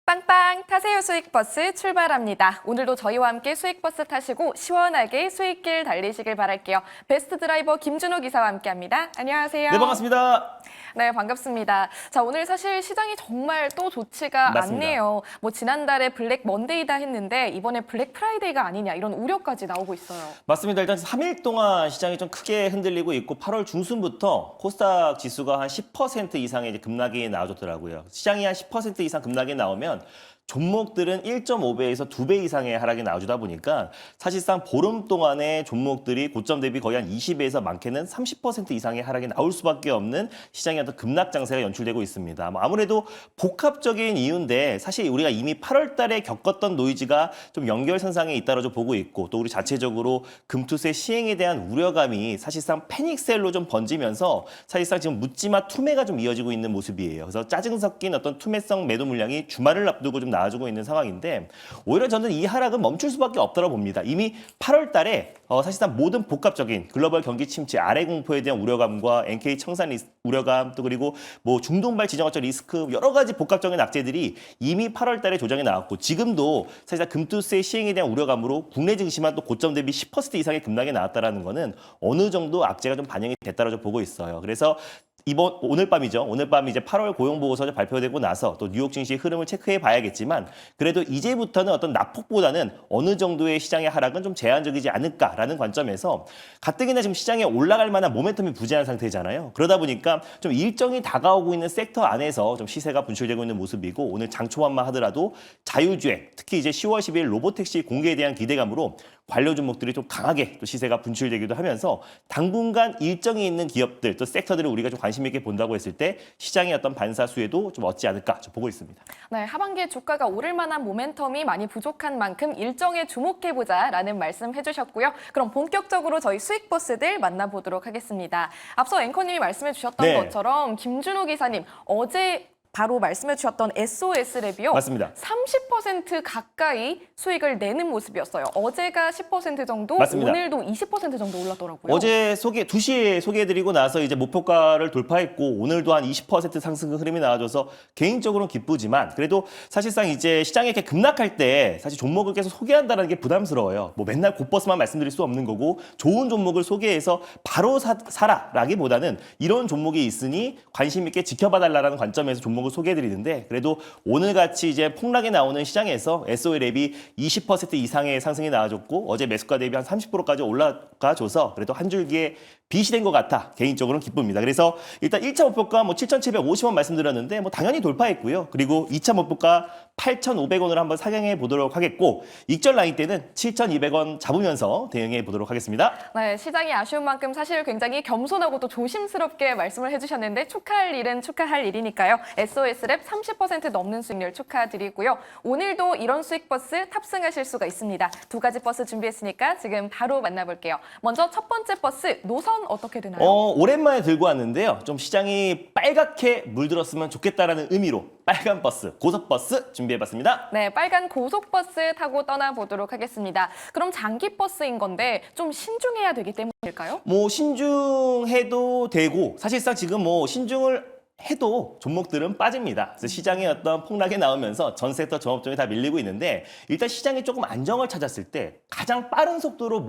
빵빵 타세요 수익버스 출발합니다. 오늘도 저희와 함께 수익버스 타시고 시원하게 수익길 달리시길 바랄게요. 베스트 드라이버 김준호 기사와 함께합니다. 안녕하세요. 네, 반갑습니다. 네, 반갑습니다. 자, 오늘 사실 시장이 정말 또 좋지가 맞습니다. 않네요. 뭐 지난달에 블랙 먼데이다 했는데 이번에 블랙 프라이데이가 아니냐 이런 우려까지 나오고 있어요. 맞습니다. 일단 3일 동안 시장이 좀 크게 흔들리고 있고 8월 중순부터 코스닥 지수가 한 10% 이상의 이제 급락이 나와줬더라고요. 시장이 한 10% 이상 급락이 나오면 종목들은 1.5배에서 2배 이상의 하락이 나와주다 보니까 사실상 보름 동안의 종목들이 고점 대비 거의 한 20에서 많게는 30% 이상의 하락이 나올 수밖에 없는 시장의 어떤 급락 장세가 연출되고 있습니다. 아무래도 복합적인 이유인데 사실 우리가 이미 8월 달에 겪었던 노이즈가 좀 연결선상에 잇따라져 보고 있고 또 우리 자체적으로 금투세 시행에 대한 우려감이 사실상 패닉셀로 좀 번지면서 사실상 지금 묻지마 투매가 좀 이어지고 있는 모습이에요. 그래서 짜증 섞인 어떤 투매성 매도 물량이 주말을 앞두고 좀 나와주고 있는 상황인데 오히려 저는 이 하락은 멈출 수밖에 없다고 봅니다. 이미 8월 달에 사실상 모든 복합적인 글로벌 경기 침체, 아래 공포에 대한 우려감과 NK 청산 우려감 또 그리고 뭐 중동발 지정학적 리스크 여러 가지 복합적인 악재들이 이미 8월 달에 조정이 나왔고 지금도 사실상 금투세 시행에 대한 우려감으로 국내 증시만 또 고점 대비 10% 이상의 급락이 나왔다는 거는 어느 정도 악재가 좀 반영이 됐다고 보고 있어요. 그래서 오늘 밤이죠. 오늘 밤 이제 8월 고용 보고서가 발표되고 나서 또 뉴욕 증시 흐름을 체크해 봐야겠지만 그래도 이제부터는 어떤 낙폭보다는 어느 정도의 시장의 하락은 좀 제한적이지 않을까라는 관점에서 가뜩이나 지금 시장에 올라갈 만한 모멘텀이 부재한 상태잖아요. 그러다 보니까 좀 일정이 다가오고 있는 섹터 안에서 좀 시세가 분출되고 있는 모습이고 오늘 장 초반만 하더라도 자율주행, 특히 이제 10월 12일 로보택시 공개에 대한 기대감으로 관련 종목들이 좀 강하게 또 시세가 분출되기도 하면서 당분간 일정이 있는 기업들 또 섹터들을 우리가 좀 관심 있게 본다고 했을 때 시장의 어떤 반사 수혜도 좀 얻지 않을까 좀 보고 있습니다. 네, 하반기에 주가가 오를 만한 모멘텀이 많이 부족한 만큼 일정에 주목해보자라는 말씀 해주셨고요. 그럼 본격적으로 저희 수익버스들 만나보도록 하겠습니다. 앞서 앵커님이 말씀해 주셨던 네. 것처럼 김준호 기사님 어제 바로 말씀해 주셨던 SOS랩이요. 맞습니다. 30% 가까이 수익을 내는 모습이었어요. 어제가 10% 정도, 맞습니다. 오늘도 20% 정도 올랐더라고요. 어제 2시에 소개해드리고 나서 이제 목표가를 돌파했고 오늘도 한 20% 상승 흐름이 나와줘서 개인적으로는 기쁘지만 그래도 사실상 이제 시장에 이렇게 급락할 때 사실 종목을 계속 소개한다는 게 부담스러워요. 뭐 맨날 곧버스만 말씀드릴 수 없는 거고 좋은 종목을 소개해서 바로 사라라기보다는 이런 종목이 있으니 관심 있게 지켜봐달라는 관점에서 종목을 소개해드리는데 그래도 오늘같이 이제 폭락이 나오는 시장에서 SOL랩이 20% 이상의 상승이 나와줬고 어제 매수가 대비 한 30%까지 올라가줘서 그래도 한 줄기에 빛이 된 것 같아 개인적으로는 기쁩니다. 그래서 일단 1차 목표가 뭐 7,750원 말씀드렸는데 뭐 당연히 돌파했고요. 그리고 2차 목표가 8,500원으로 한번 상향해 보도록 하겠고 익절 라인 때는 7,200원 잡으면서 대응해 보도록 하겠습니다. 네, 시장이 아쉬운 만큼 사실 굉장히 겸손하고 또 조심스럽게 말씀을 해주셨는데 축하할 일은 축하할 일이니까요. SOS랩 30% 넘는 수익률 축하드리고요. 오늘도 이런 수익버스 탑승하실 수가 있습니다. 두 가지 버스 준비했으니까 지금 바로 만나볼게요. 먼저 첫 번째 버스 노선 어떻게 되나요? 오랜만에 들고 왔는데요. 좀 시장이 빨갛게 물들었으면 좋겠다라는 의미로 빨간 버스, 고속버스 준비해봤습니다. 네, 빨간 고속버스 타고 떠나보도록 하겠습니다. 그럼 장기 버스인 건데 좀 신중해야 되기 때문일까요? 뭐 신중해도 되고 사실상 지금 뭐 신중을 해도 종목들은 빠집니다. 그래서 시장의 어떤 폭락이 나오면서 전 섹터 전 업종이 다 밀리고 있는데 일단 시장이 조금 안정을 찾았을 때 가장 빠른 속도로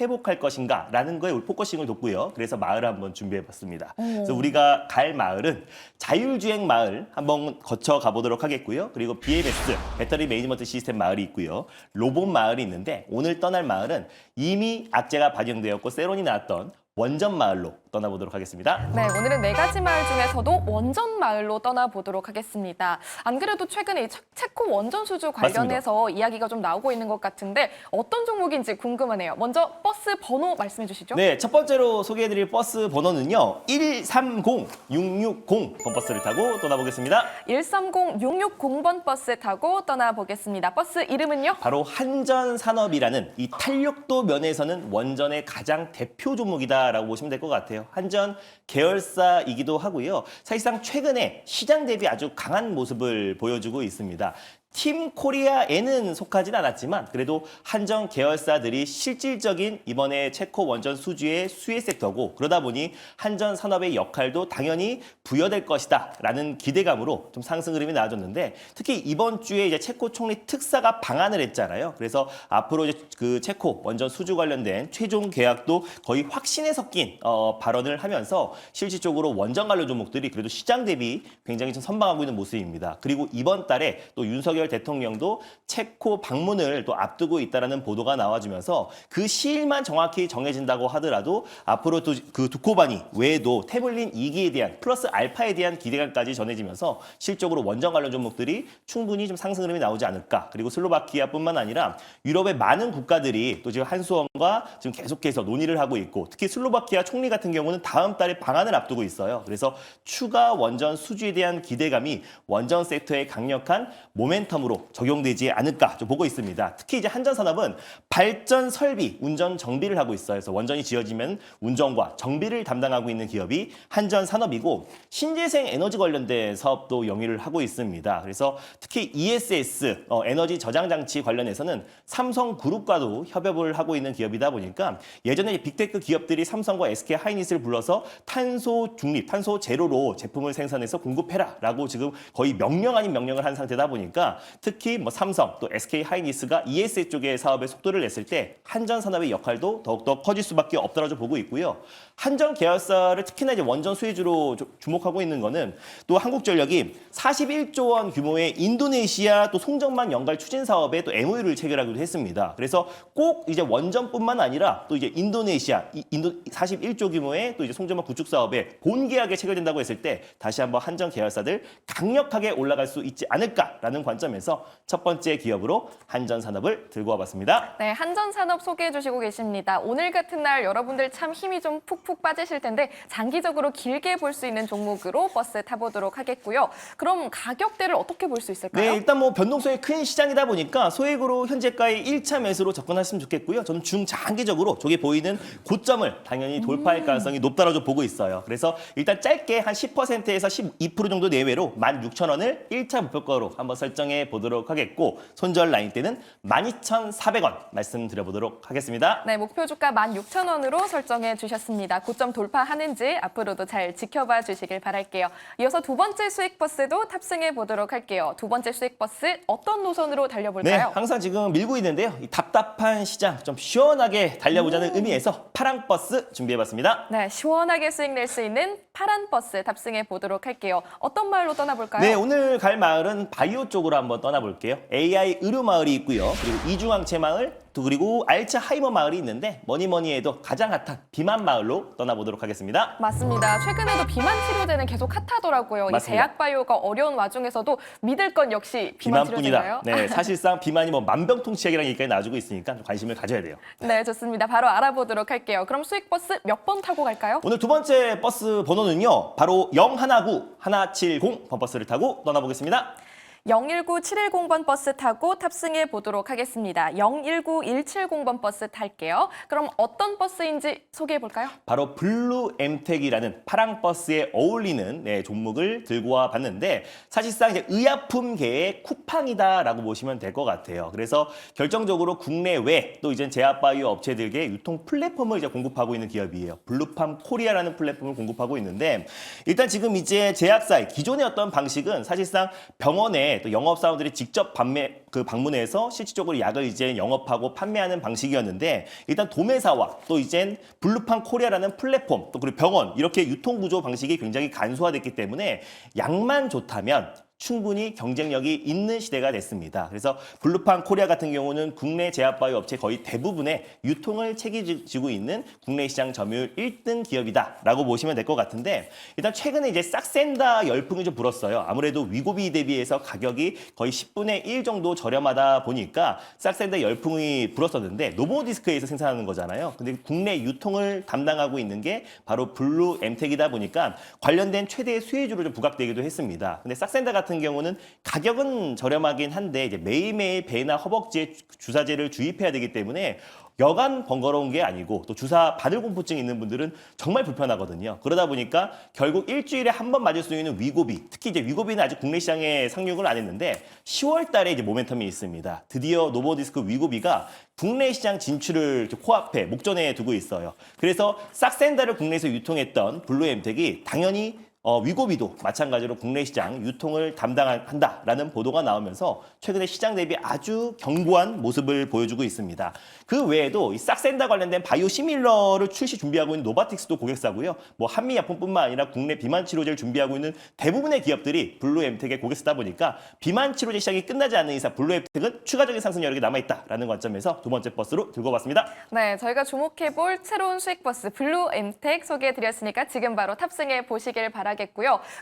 회복할 것인가라는 거에 우리 포커싱을 뒀고요. 그래서 마을을 한번 준비해봤습니다. 그래서 우리가 갈 마을은 자율주행 마을 한번 거쳐 가보도록 하겠고요. 그리고 BMS 배터리 매니지먼트 시스템 마을이 있고요. 로봇 마을이 있는데 오늘 떠날 마을은 이미 악재가 반영되었고 세론이 나왔던 원전 마을로 떠나보도록 하겠습니다. 네, 오늘은 4가지 마을 중에서도 원전 마을로 떠나보도록 하겠습니다. 안 그래도 최근에 이 체코 원전 수주 관련해서 이야기가 좀 나오고 있는 것 같은데 어떤 종목인지 궁금하네요. 먼저 버스 번호 말씀해 주시죠. 네, 첫 번째로 소개해드릴 버스 번호는요. 130660번 버스를 타고 떠나보겠습니다. 130660번 버스 타고 떠나보겠습니다. 버스 이름은요? 바로 한전산업이라는 이 탄력도 면에서는 원전의 가장 대표 종목이다라고 보시면 될 것 같아요. 한전 계열사이기도 하고요. 사실상 최근에 시장 대비 아주 강한 모습을 보여주고 있습니다. 팀 코리아에는 속하진 않았지만 그래도 한전 계열사들이 실질적인 이번에 체코 원전 수주의 수혜 섹터고 그러다 보니 한전 산업의 역할도 당연히 부여될 것이다라는 기대감으로 좀 상승 흐름이 나와줬는데 특히 이번 주에 이제 체코 총리 특사가 방한을 했잖아요. 그래서 앞으로 이제 그 체코 원전 수주 관련된 최종 계약도 거의 확신에 섞인 발언을 하면서 실질적으로 원전 관련 종목들이 그래도 시장 대비 굉장히 좀 선방하고 있는 모습입니다. 그리고 이번 달에 또 윤석열 대통령도 체코 방문을 또 앞두고 있다라는 보도가 나와주면서 그 시일만 정확히 정해진다고 하더라도 앞으로 또 그 두코바니 외에도 태블린 2기에 대한 플러스 알파에 대한 기대감까지 전해지면서 실적으로 원전 관련 종목들이 충분히 좀 상승 흐름이 나오지 않을까. 그리고 슬로바키아뿐만 아니라 유럽의 많은 국가들이 또 지금 한수원과 지금 계속해서 논의를 하고 있고 특히 슬로바키아 총리 같은 경우는 다음 달에 방한을 앞두고 있어요. 그래서 추가 원전 수주에 대한 기대감이 원전 섹터에 강력한 모멘텀으로 적용되지 않을까 좀 보고 있습니다. 특히 이제 한전산업은 발전 설비, 운전 정비를 하고 있어요. 그래서 원전이 지어지면 운전과 정비를 담당하고 있는 기업이 한전산업이고 신재생 에너지 관련된 사업도 영위를 하고 있습니다. 그래서 특히 ESS 에너지 저장 장치 관련해서는 삼성그룹과도 협업을 하고 있는 기업이다 보니까 예전에 빅테크 기업들이 삼성과 SK 하이닉스를 불러서 탄소 중립, 탄소 제로로 제품을 생산해서 공급해라라고 지금 거의 명령 아닌 명령을 한 상태다 보니까 특히 뭐 삼성 또 SK 하이닉스가 ESS 쪽의 사업에 속도를 냈을 때 한전산업의 역할도 더욱더 커질 수밖에 없다라고 보고 있고요. 한전 계열사를 특히나 이제 원전 수혜주로 주목하고 있는 거는 또 한국전력이 41조 원 규모의 인도네시아 또 송정만 연갈 추진 사업에 또 MOU를 체결하기도 했습니다. 그래서 꼭 이제 원전뿐만 아니라 또 이제 인도네시아 41조 규모의 또 이제 송정만 구축 사업에 본계약에 체결된다고 했을 때 다시 한번 한전 계열사들 강력하게 올라갈 수 있지 않을까라는 관점에서 첫 번째 기업으로 한전산업을 들고 와봤습니다. 네, 한전산업 소개해 주시고 계십니다. 오늘 같은 날 여러분들 참 힘이 좀 푹푹 빠지실 텐데 장기적으로 길게 볼 수 있는 종목으로 버스 타보도록 하겠고요. 그럼 가격대를 어떻게 볼 수 있을까요? 네, 일단 뭐 변동성이 큰 시장이다 보니까 소액으로 현재가의 1차 매수로 접근하시면 좋겠고요. 저는 중장기적으로 저기 보이는 고점을 당연히 돌파할 가능성이 높다라고 보고 있어요. 그래서 일단 짧게 한 10%에서 12% 정도 내외로 16,000원을 1차 목표가로 한번 설정해 보도록 하겠고 손절 라인 때는 12,400원 말씀드려보도록 하겠습니다. 네, 목표 주가 16,000원으로 설정해 주셨습니다. 고점 돌파하는지 앞으로도 잘 지켜봐 주시길 바랄게요. 이어서 두 번째 수익 버스도 탑승해 보도록 할게요. 두 번째 수익 버스 어떤 노선으로 네, 달려볼까요? 항상 지금 밀고 있는데요. 이 답답한 시장 좀 시원하게 달려보자는 의미에서 파랑 버스 준비해봤습니다. 네, 시원하게 수익 낼 수 있는 파란 버스 탑승해 보도록 할게요. 어떤 마을로 떠나볼까요? 네, 오늘 갈 마을은 바이오 쪽으로 한번 떠나볼게요. AI 의료 마을이 있고요. 그리고 이중항체 마을, 또 그리고 알츠하이머 마을이 있는데 뭐니 해도 가장 핫한 비만 마을로 떠나보도록 하겠습니다. 맞습니다. 최근에도 비만 치료제는 계속 핫하더라고요. 이 맞습니다. 제약 바이오가 어려운 와중에서도 믿을 건 역시 비만 치료제인가요? 비만뿐이다. 네, 사실상 비만이 뭐 만병통치약이라는 얘기까지 나와주고 있으니까 좀 관심을 가져야 돼요. 네, 좋습니다. 바로 알아보도록 할게요. 그럼 수익 버스 몇 번 타고 갈까요? 오늘 두 번째 버스 번호는요. 바로 019 170 번버스를 타고 떠나보겠습니다. 019-710번 버스 타고 탑승해 보도록 하겠습니다. 019-170번 버스 탈게요. 그럼 어떤 버스인지 소개해 볼까요? 바로 블루 엠텍이라는 파랑 버스에 어울리는 종목을 들고 와 봤는데 사실상 이제 의약품계의 쿠팡이다라고 보시면 될 것 같아요. 그래서 결정적으로 국내외 또 이제 제약바이오 업체들에게 유통 플랫폼을 이제 공급하고 있는 기업이에요. 블루팜 코리아라는 플랫폼을 공급하고 있는데 일단 지금 이제 제약사의 기존의 어떤 방식은 사실상 병원에 또 영업사원들이 직접 방문해서 실질적으로 약을 이제 영업하고 판매하는 방식이었는데 일단 도매사와 또 이젠 블루팜 코리아라는 플랫폼 또 그리고 병원 이렇게 유통구조 방식이 굉장히 간소화됐기 때문에 약만 좋다면 충분히 경쟁력이 있는 시대가 됐습니다. 그래서 블루팜 코리아 같은 경우는 국내 제약바이오 업체 거의 대부분의 유통을 책임지고 있는 국내 시장 점유율 1등 기업이다라고 보시면 될 것 같은데 일단 최근에 이제 싹센다 열풍이 좀 불었어요. 아무래도 위고비 대비해서 가격이 거의 10분의 1 정도 저렴하다 보니까 싹센다 열풍이 불었었는데 노보디스크에서 생산하는 거잖아요. 근데 국내 유통을 담당하고 있는 게 바로 블루 엠텍이다 보니까 관련된 최대 수혜주로 좀 부각되기도 했습니다. 근데 싹센다 같은 경우는 가격은 저렴하긴 한데 이제 매일매일 배나 허벅지에 주사제를 주입해야 되기 때문에 여간 번거로운 게 아니고 또 주사 받을 공포증 있는 분들은 정말 불편하거든요. 그러다 보니까 결국 일주일에 한 번 맞을 수 있는 위고비, 특히 이제 위고비는 아직 국내 시장에 상륙을 안 했는데 10월 달에 이제 모멘텀이 있습니다. 드디어 노보디스크 위고비가 국내 시장 진출을 이렇게 코앞에 목전에 두고 있어요. 그래서 싹센다를 국내에서 유통했던 블루엠텍이 당연히 위고비도 마찬가지로 국내 시장 유통을 담당한다라는 보도가 나오면서 최근에 시장 대비 아주 견고한 모습을 보여주고 있습니다. 그 외에도 이 싹센다 관련된 바이오 시밀러를 출시 준비하고 있는 노바틱스도 고객사고요. 뭐 한미약품뿐만 아니라 국내 비만 치료제를 준비하고 있는 대부분의 기업들이 블루엠텍의 고객사다 보니까 비만 치료제 시장이 끝나지 않는 이상 블루엠텍은 추가적인 상승 여력이 남아있다라는 관점에서 두 번째 버스로 들고 왔습니다. 네, 저희가 주목해볼 새로운 수익 버스 블루엠텍 소개해드렸으니까 지금 바로 탑승해 보시길 바라겠고요.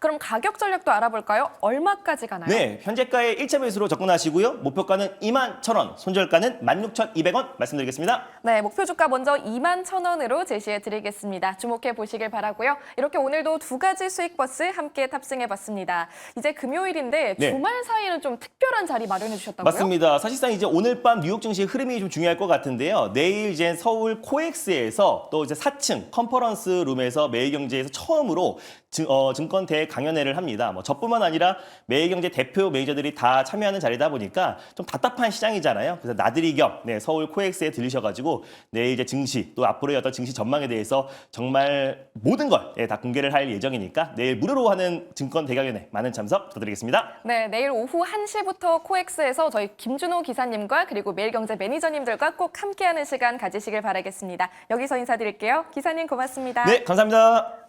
그럼 가격 전략도 알아볼까요? 얼마까지 가나요? 네, 현재가의 1차 매수로 접근하시고요. 목표가는 21,000원, 손절가는 16,200원 말씀드리겠습니다. 네, 목표 주가 먼저 21,000원으로 제시해드리겠습니다. 주목해 보시길 바라고요. 이렇게 오늘도 두 가지 수익 버스 함께 탑승해봤습니다. 이제 금요일인데 네. 주말 사이는 좀 특별한 자리 마련해 주셨다고요? 맞습니다. 사실상 이제 오늘 밤 뉴욕 증시의 흐름이 좀 중요할 것 같은데요. 내일 이제 서울 코엑스에서 또 이제 4층 컨퍼런스 룸에서 매일경제에서 처음으로 증권 대강연회를 합니다. 뭐 저뿐만 아니라 매일경제 대표 매니저들이 다 참여하는 자리다 보니까 좀 답답한 시장이잖아요. 그래서 나들이 겸 서울 코엑스에 들리셔가지고 내일 이제 증시 또 앞으로의 어떤 증시 전망에 대해서 정말 모든 걸 다 공개를 할 예정이니까 내일 무료로 하는 증권 대강연회 많은 참석 부탁드리겠습니다. 네, 내일 오후 1시부터 코엑스에서 저희 김준호 기사님과 그리고 매일경제 매니저님들과 꼭 함께하는 시간 가지시길 바라겠습니다. 여기서 인사드릴게요. 기사님 고맙습니다. 네, 감사합니다.